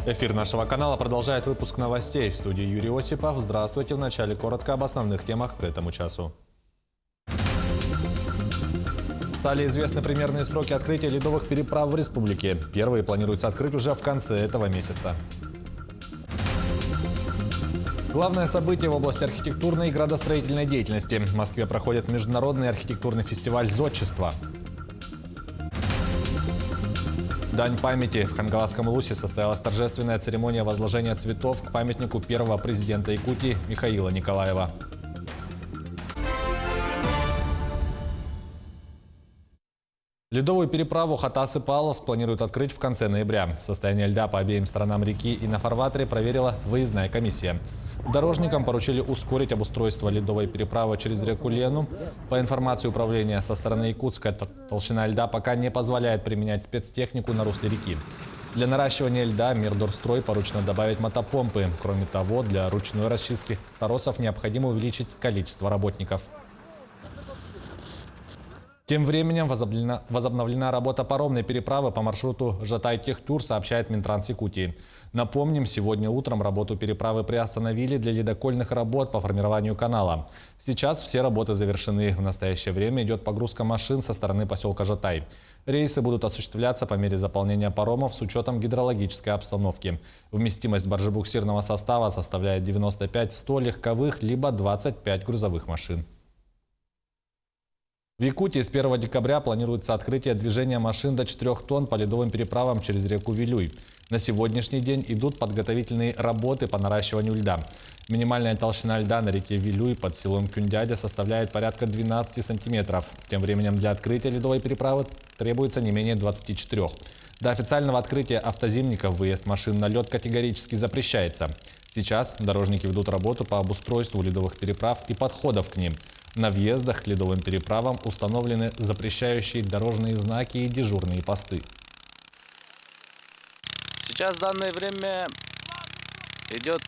Эфир нашего канала продолжает выпуск новостей. В студии Юрий Осипов. Здравствуйте. Вначале коротко об основных темах к этому часу. Стали известны примерные сроки открытия ледовых переправ в республике. Первые планируется открыть уже в конце этого месяца. Главное событие в области архитектурной и градостроительной деятельности. В Москве проходит международный архитектурный фестиваль «Зодчество». Дань памяти. В Хангаласском Улусе состоялась торжественная церемония возложения цветов к памятнику первого президента Якутии Михаила Николаева. Ледовую переправу Хатас-Павловск планируют открыть в конце ноября. Состояние льда по обеим сторонам реки и на фарватере проверила выездная комиссия. Дорожникам поручили ускорить обустройство ледовой переправы через реку Лену. По информации управления со стороны Якутска, толщина льда пока не позволяет применять спецтехнику на русле реки. Для наращивания льда Мирдорстрой поручено добавить мотопомпы. Кроме того, для ручной расчистки торосов необходимо увеличить количество работников. Тем временем возобновлена работа паромной переправы по маршруту Жатай-Техтур, сообщает Минтранс Якутии. Напомним, сегодня утром работу переправы приостановили для ледокольных работ по формированию канала. Сейчас все работы завершены. В настоящее время идет погрузка машин со стороны поселка Жатай. Рейсы будут осуществляться по мере заполнения паромов с учетом гидрологической обстановки. Вместимость баржебуксирного состава составляет 95-100 легковых либо 25 грузовых машин. В Якутии с 1 декабря планируется открытие движения машин до 4 тонн по ледовым переправам через реку Вилюй. На сегодняшний день идут подготовительные работы по наращиванию льда. Минимальная толщина льда на реке Вилюй под селом Кюндядя составляет порядка 12 сантиметров. Тем временем для открытия ледовой переправы требуется не менее 24. До официального открытия автозимников выезд машин на лед категорически запрещается. Сейчас дорожники ведут работу по обустройству ледовых переправ и подходов к ним. На въездах к ледовым переправам установлены запрещающие дорожные знаки и дежурные посты. Сейчас в данное время идет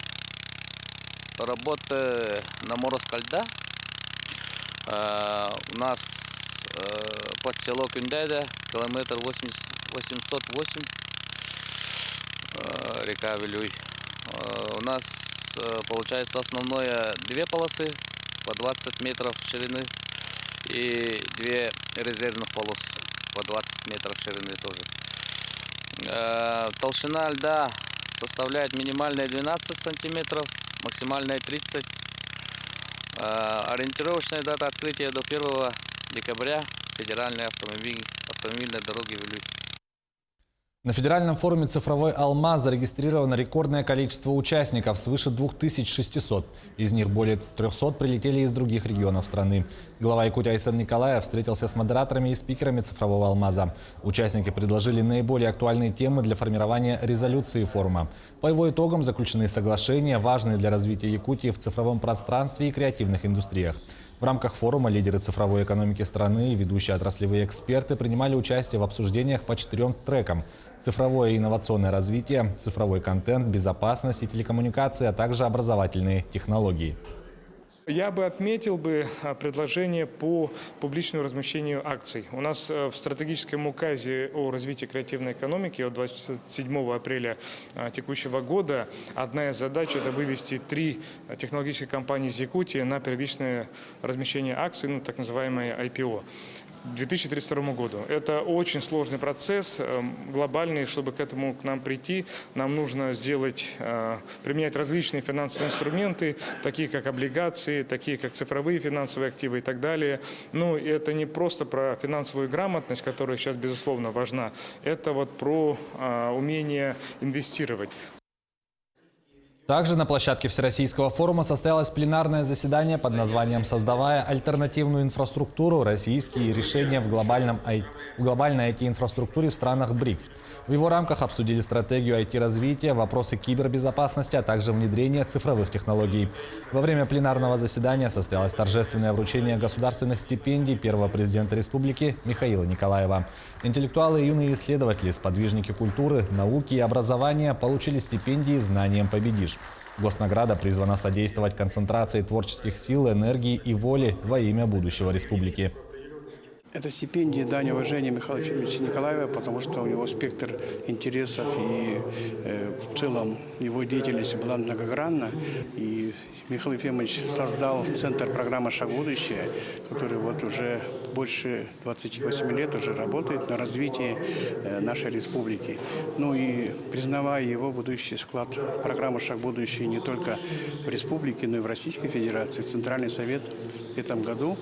работа на морозко льда. У нас под село Кюндядя, километр 808, река Вилюй. У нас получается основное две полосы по 20 метров ширины и две резервных полос по 20 метров ширины тоже. Толщина льда составляет минимальная 12 сантиметров, максимальная 30. Ориентировочная дата открытия до 1 декабря федеральной автомобильной дороги Вилюй. На федеральном форуме «Цифровой Алмаз» зарегистрировано рекордное количество участников, свыше 2600. Из них более 300 прилетели из других регионов страны. Глава Якутии Айсен Николаев встретился с модераторами и спикерами «Цифрового Алмаза». Участники предложили наиболее актуальные темы для формирования резолюции форума. По его итогам заключены соглашения, важные для развития Якутии в цифровом пространстве и креативных индустриях. В рамках форума лидеры цифровой экономики страны и ведущие отраслевые эксперты принимали участие в обсуждениях по 4 трекам: цифровое и инновационное развитие, цифровой контент, безопасность и телекоммуникации, а также образовательные технологии. Я бы отметил предложение по публичному размещению акций. У нас в стратегическом указе о развитии креативной экономики от 27 апреля текущего года одна из задач – это вывести 3 технологические компании из Якутии на первичное размещение акций, так называемое IPO. К 2032 году. Это очень сложный процесс, глобальный. Чтобы к нам прийти, нам нужно применять различные финансовые инструменты, такие как облигации, такие как цифровые финансовые активы и так далее. Но это не просто про финансовую грамотность, которая сейчас, безусловно, важна. Это про умение инвестировать. Также на площадке Всероссийского форума состоялось пленарное заседание под названием «Создавая альтернативную инфраструктуру. Российские решения в глобальной IT-инфраструктуре в странах БРИКС». В его рамках обсудили стратегию IT-развития, вопросы кибербезопасности, а также внедрение цифровых технологий. Во время пленарного заседания состоялось торжественное вручение государственных стипендий первого президента республики Михаила Николаева. Интеллектуалы и юные исследователи, сподвижники культуры, науки и образования получили стипендии «Знанием победишь». Госнаграда призвана содействовать концентрации творческих сил, энергии и воли во имя будущего республики. Это стипендия дань уважения Михаила Ефимовича Николаева, потому что у него спектр интересов и в целом его деятельность была многогранна. И Михаил Ефимович создал Центр программы «Шаг в будущее», который вот уже больше 28 лет уже работает на развитии нашей республики. Ну и признавая его будущий вклад в программу «Шаг в будущее» не только в республике, но и в Российской Федерации, Центральный Совет в этом году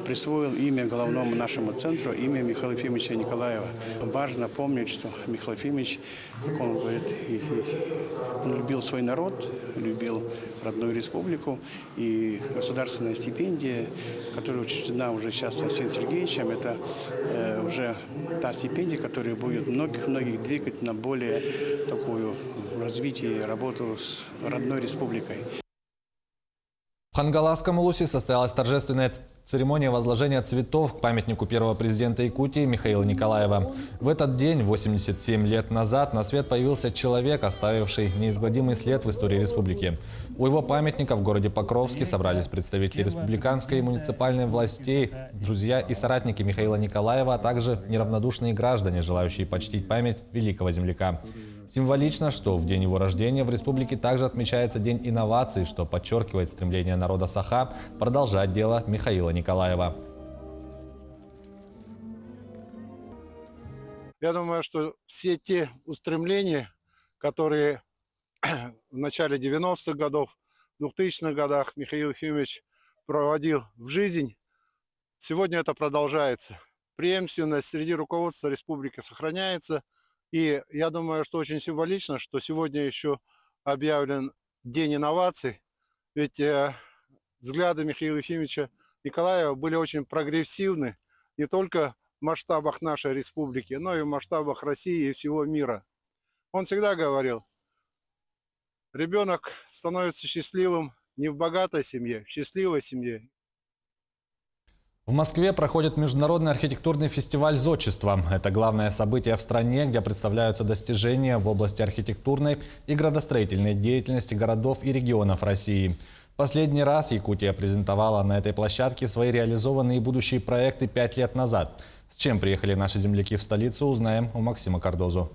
присвоил имя головному нашему центру, имя Михаила Ефимовича Николаева. Важно помнить, что Михаил Ефимович, как он говорит, он любил свой народ, любил родную республику. И государственная стипендия, которая учреждена уже сейчас Алексеем Сергеевичем, это уже та стипендия, которая будет многих двигать на более такую развитие, работу с родной республикой. В Хангаласском Улусе состоялась торжественная церемония возложения цветов к памятнику первого президента Якутии Михаила Николаева. В этот день, 87 лет назад, на свет появился человек, оставивший неизгладимый след в истории республики. У его памятника в городе Покровске собрались представители республиканской и муниципальной властей, друзья и соратники Михаила Николаева, а также неравнодушные граждане, желающие почтить память великого земляка. Символично, что в день его рождения в республике также отмечается День инноваций, что подчеркивает стремление народа Саха продолжать дело Михаила Николаева. Я думаю, что все те устремления, которые в начале 90-х годов, в 2000-х годах Михаил Ефимович проводил в жизнь, сегодня это продолжается. Преемственность среди руководства республики сохраняется. И я думаю, что очень символично, что сегодня еще объявлен День инноваций. Ведь взгляды Михаила Ефимовича Николаева были очень прогрессивны не только в масштабах нашей республики, но и в масштабах России и всего мира. Он всегда говорил, ребенок становится счастливым не в богатой семье, в счастливой семье. В Москве проходит международный архитектурный фестиваль «Зодчество». Это главное событие в стране, где представляются достижения в области архитектурной и градостроительной деятельности городов и регионов России. Последний раз Якутия презентовала на этой площадке свои реализованные будущие проекты 5 лет назад. С чем приехали наши земляки в столицу, узнаем у Максима Кардозу.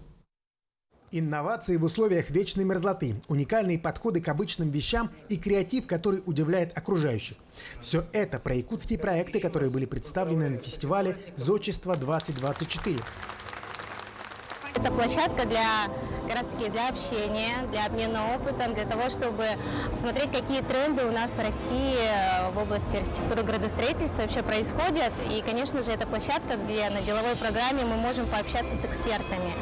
Инновации в условиях вечной мерзлоты, уникальные подходы к обычным вещам и креатив, который удивляет окружающих. Все это про якутские проекты, которые были представлены на фестивале «Зодчество-2024». Это площадка как раз таки для общения, для обмена опытом, для того, чтобы посмотреть, какие тренды у нас в России в области архитектуры и градостроительства вообще происходят. И, конечно же, это площадка, где на деловой программе мы можем пообщаться с экспертами,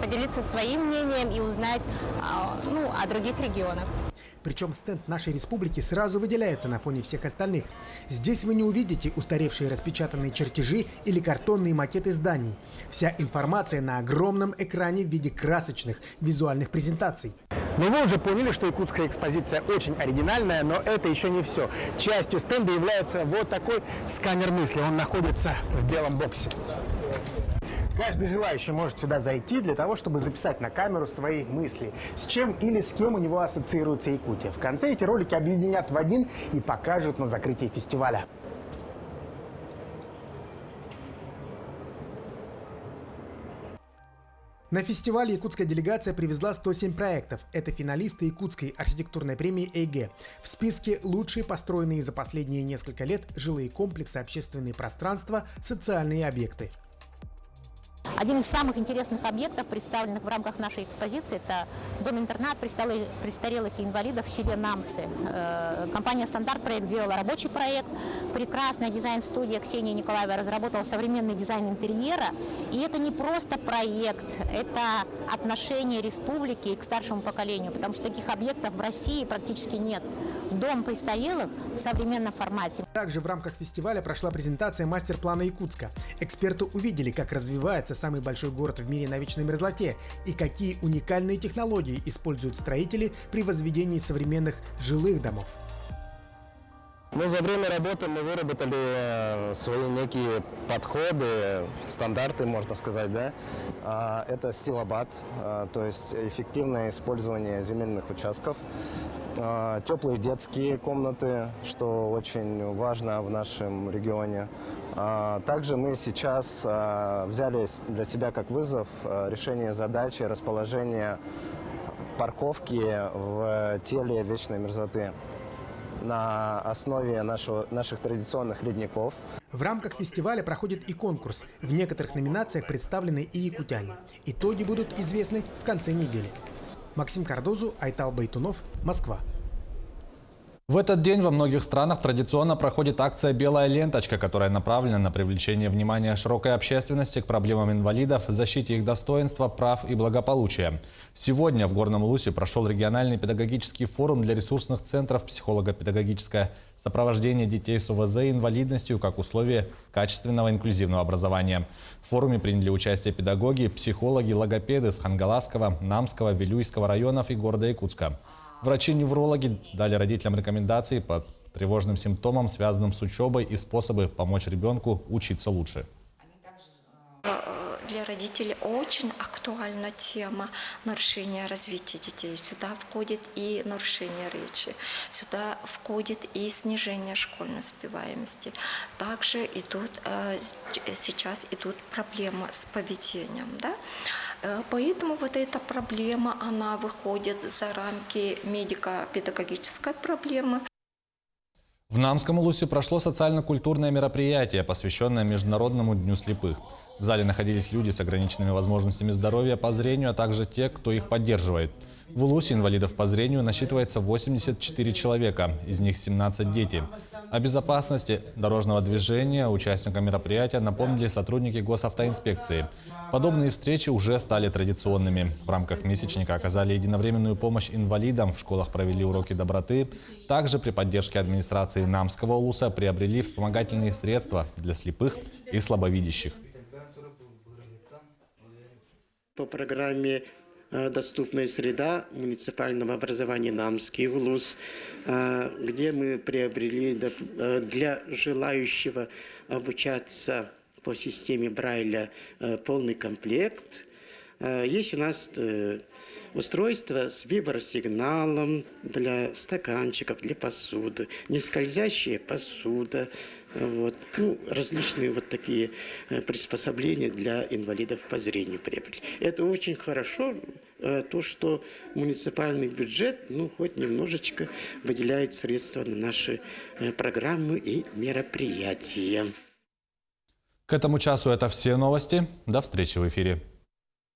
поделиться своим мнением и узнать о других регионах. Причем стенд нашей республики сразу выделяется на фоне всех остальных. Здесь вы не увидите устаревшие распечатанные чертежи или картонные макеты зданий. Вся информация на огромном экране в виде красочных визуальных презентаций. Но вы уже поняли, что якутская экспозиция очень оригинальная, но это еще не все. Частью стенда является вот такой сканер мысли. Он находится в белом боксе. Каждый желающий может сюда зайти для того, чтобы записать на камеру свои мысли, с чем или с кем у него ассоциируется Якутия. В конце эти ролики объединят в один и покажут на закрытии фестиваля. На фестиваль якутская делегация привезла 107 проектов. Это финалисты Якутской архитектурной премии ЭйГе. В списке лучшие построенные за последние несколько лет жилые комплексы, общественные пространства, социальные объекты. Один из самых интересных объектов, представленных в рамках нашей экспозиции, это дом-интернат престарелых и инвалидов в селе Намцы. Компания «Стандарт Проект» делала рабочий проект. Прекрасная дизайн-студия Ксении Николаевой разработала современный дизайн интерьера. И это не просто проект, это отношение республики к старшему поколению, потому что таких объектов в России практически нет. Дом престарелых в современном формате. Также в рамках фестиваля прошла презентация мастер-плана Якутска. Эксперты увидели, как развивается самый большой город в мире на вечной мерзлоте и какие уникальные технологии используют строители при возведении современных жилых домов. Ну, за время работы мы выработали свои некие подходы, стандарты, можно сказать, да. Это стилобат, то есть эффективное использование земельных участков, теплые детские комнаты, что очень важно в нашем регионе. Также мы сейчас взяли для себя как вызов решение задачи расположения парковки в теле вечной мерзлоты на основе наших традиционных ледников. В рамках фестиваля проходит и конкурс. В некоторых номинациях представлены и якутяне. Итоги будут известны в конце недели. Максим Кардозу, Айтал Байтунов, Москва. В этот день во многих странах традиционно проходит акция «Белая ленточка», которая направлена на привлечение внимания широкой общественности к проблемам инвалидов, защите их достоинства, прав и благополучия. Сегодня в Горном Улусе прошел региональный педагогический форум для ресурсных центров «Психолого-педагогическое сопровождение детей с ОВЗ и инвалидностью как условие качественного инклюзивного образования». В форуме приняли участие педагоги, психологи, логопеды с Хангаласского, Намского, Вилюйского районов и города Якутска. Врачи-неврологи дали родителям рекомендации по тревожным симптомам, связанным с учебой, и способы помочь ребенку учиться лучше. Для родителей очень актуальна тема нарушения развития детей. Сюда входит и нарушение речи, сюда входит и снижение школьной успеваемости. Также сейчас идут проблемы с поведением. Да? Поэтому вот эта проблема, она выходит за рамки медико-педагогической проблемы. В Намском Улусе прошло социально-культурное мероприятие, посвященное Международному дню слепых. В зале находились люди с ограниченными возможностями здоровья по зрению, а также те, кто их поддерживает. В Улусе инвалидов по зрению насчитывается 84 человека, из них 17 дети. О безопасности дорожного движения участникам мероприятия напомнили сотрудники госавтоинспекции. Подобные встречи уже стали традиционными. В рамках месячника оказали единовременную помощь инвалидам, в школах провели уроки доброты. Также при поддержке администрации Намского Улуса приобрели вспомогательные средства для слепых и слабовидящих. По программе «Доступная среда» муниципального образования Намский Улус, где мы приобрели для желающего обучаться по системе Брайля полный комплект. Есть у нас устройство с вибросигналом для стаканчиков, для посуды, нескользящая посуда, различные вот такие приспособления для инвалидов по зрению приобрели. Это очень хорошо, то, что муниципальный бюджет, хоть немножечко выделяет средства на наши программы и мероприятия. К этому часу это все новости. До встречи в эфире.